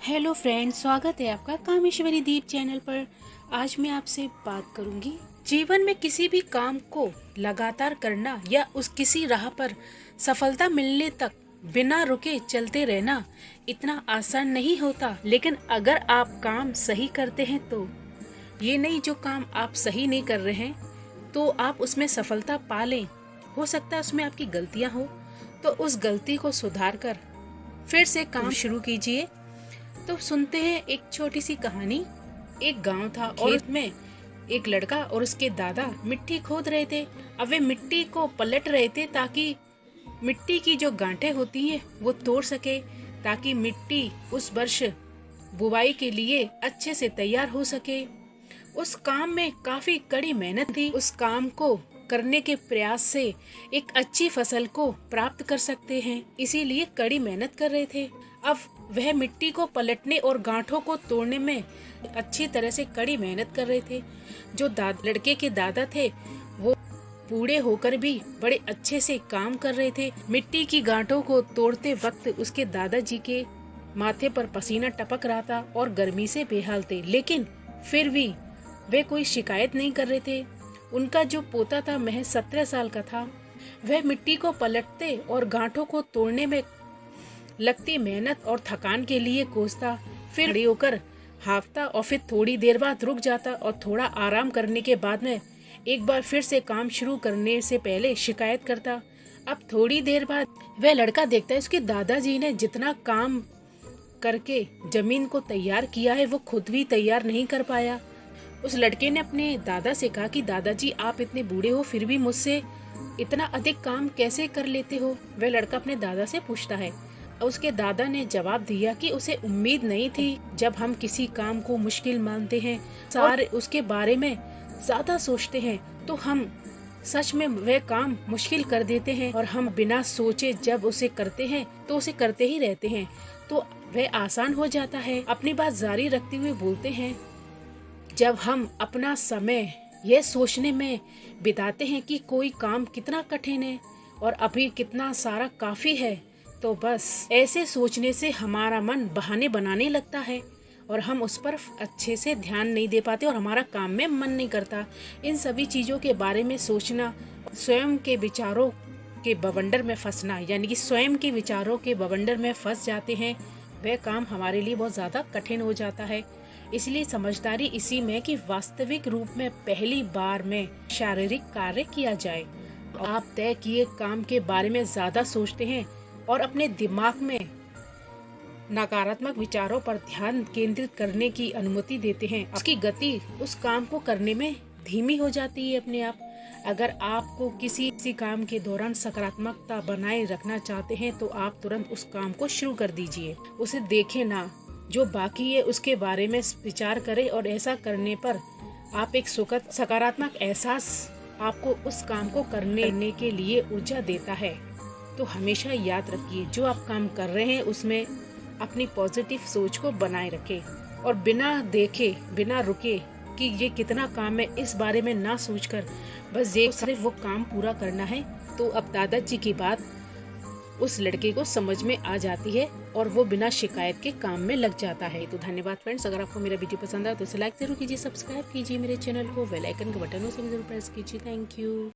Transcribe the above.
Hello friends, स्वागत है आपका कामेश्वरी दीप चैनल पर। आज मैं आपसे बात करूंगी जीवन में किसी भी काम को लगातार करना या उस किसी राह पर सफलता मिलने तक बिना रुके चलते रहना इतना आसान नहीं होता। लेकिन अगर आप काम सही करते हैं तो ये नहीं जो काम आप सही नहीं कर रहे हैं तो आप उसमें सफलता पा लें। हो सकता है उसमें आपकी गलतियां हो तो उस गलती को सुधार कर फिर से काम शुरू कीजिए। तो सुनते हैं एक छोटी सी कहानी। एक गांव था और उसमें एक लड़का और उसके दादा मिट्टी खोद रहे थे। अब वे मिट्टी को पलट रहे थे ताकि मिट्टी की जो गांठें होती हैं वो तोड़ सके, ताकि मिट्टी उस वर्ष बुवाई के लिए अच्छे से तैयार हो सके। उस काम में काफी कड़ी मेहनत थी। उस काम को करने के प्रयास से एक अच्छी फसल को प्राप्त कर सकते हैं, इसीलिए कड़ी मेहनत कर रहे थे। अब वह मिट्टी को पलटने और गांठों को तोड़ने में अच्छी तरह से कड़ी मेहनत कर रहे थे। जो लड़के के दादा थे वो बूढ़े होकर भी बड़े अच्छे से काम कर रहे थे। मिट्टी की गांठों को तोड़ते वक्त उसके दादाजी के माथे पर पसीना टपक रहा था और गर्मी से बेहाल थे, लेकिन फिर भी वे कोई शिकायत नहीं कर रहे थे। उनका जो पोता था महज 17 साल का था। वह मिट्टी को पलटते और गांठों को तोड़ने में लगती मेहनत और थकान के लिए कोसता, फिर खड़े होकर हाफता और फिर थोड़ी देर बाद रुक जाता और थोड़ा आराम करने के बाद में एक बार फिर से काम शुरू करने से पहले शिकायत करता। अब थोड़ी देर बाद वह लड़का देखता है उसके दादाजी ने जितना काम करके जमीन को तैयार किया है वो खुद भी तैयार नहीं कर पाया। उस लड़के ने अपने दादा से कहा कि दादाजी, आप इतने बूढ़े हो फिर भी मुझसे इतना अधिक काम कैसे कर लेते हो। वह लड़का अपने दादा से पूछता है। उसके दादा ने जवाब दिया कि उसे उम्मीद नहीं थी। जब हम किसी काम को मुश्किल मानते हैं और उसके बारे में ज्यादा सोचते हैं तो हम सच में वह काम मुश्किल कर देते हैं, और हम बिना सोचे जब उसे करते हैं तो उसे करते ही रहते हैं तो वह आसान हो जाता है। अपनी बात जारी रखते हुए बोलते हैं, जब हम अपना समय यह सोचने में बिताते हैं कि कोई काम कितना कठिन है और अभी कितना सारा काफी है, तो बस ऐसे सोचने से हमारा मन बहाने बनाने लगता है और हम उस पर अच्छे से ध्यान नहीं दे पाते और हमारा काम में मन नहीं करता। इन सभी चीजों के बारे में सोचना, स्वयं के विचारों के बवंडर में फंसना, यानी कि स्वयं के विचारों के बवंडर में फंस जाते हैं, वह काम हमारे लिए बहुत ज्यादा कठिन हो जाता है। इसलिए समझदारी इसी में कि वास्तविक रूप में पहली बार में शारीरिक कार्य किया जाए। आप तय किए काम के बारे में ज्यादा सोचते हैं और अपने दिमाग में नकारात्मक विचारों पर ध्यान केंद्रित करने की अनुमति देते हैं। उसकी गति उस काम को करने में धीमी हो जाती है अपने आप। अगर आपको किसी काम के दौरान सकारात्मकता बनाए रखना चाहते हैं तो आप तुरंत उस काम को शुरू कर दीजिए। उसे देखें ना, जो बाकी है उसके बारे में विचार करें, और ऐसा करने पर आप एक सुखद सकारात्मक एहसास आपको उस काम को करने के लिए ऊर्जा देता है। तो हमेशा याद रखिए, जो आप काम कर रहे हैं उसमें अपनी पॉजिटिव सोच को बनाए रखें और बिना देखे बिना रुके कि ये कितना काम है इस बारे में ना सोचकर बस ये सिर्फ वो काम पूरा करना है। तो अब दादाजी की बात उस लड़के को समझ में आ जाती है और वो बिना शिकायत के काम में लग जाता है। तो धन्यवाद फ्रेंड्स, अगर आपको मेरा वीडियो पसंद आया तो इसे लाइक जरूर कीजिए, सब्सक्राइब कीजिए मेरे चैनल को, बेल आइकन के बटनों से भी जरूर प्रेस कीजिए। Thank you.